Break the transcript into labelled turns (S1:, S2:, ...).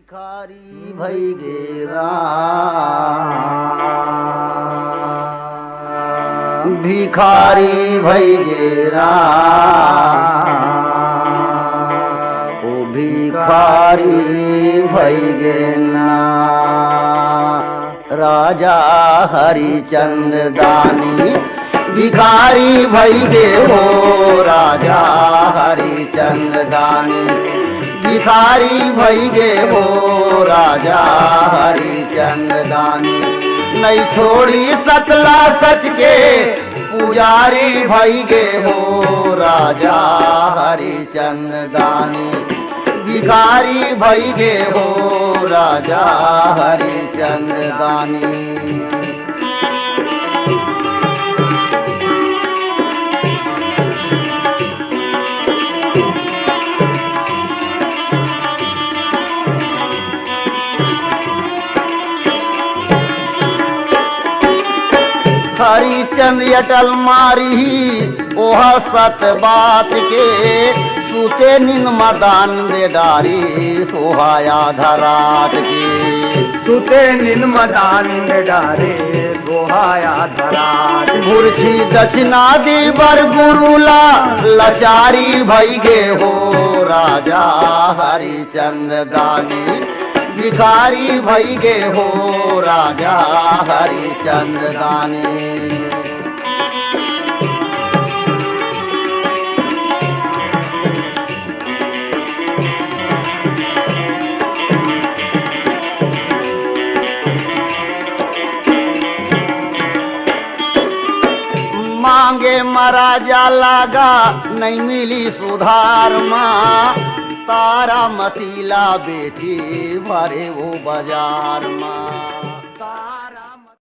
S1: भिखारी भई गेरा भिखारी भई गेरा ओ भिखारी भई गेना राजा हरिचंद्र दानी भिखारी भई गे हो राजा हरिचंद्र दानी भिखारी भई गे हो राजा हरिचंद्र दानी नहीं छोड़ी सकला सच के पुजारी भई गे हो राजा हरिचंद्र दानी भिखारी भई गे हो राजा हरिचंद्र दानी। हरिचंद्र अटल मारी ओह सत बात के सूते नींद मदान दे डारी सोहाया धरात के
S2: सुते नींद मदान दे डारे सोहाया धरात
S1: गुरछी दक्षिणा दी बर गुरुला लाचारी भई गे हो राजा हरिचंद्र दानी भिखारी भई गे हो राजा हरिचंद्र दानी। मांगे महाराजा लागा नहीं मिली सुधार माँ तारा मतीला बेटी भरे वो बाजार माँ।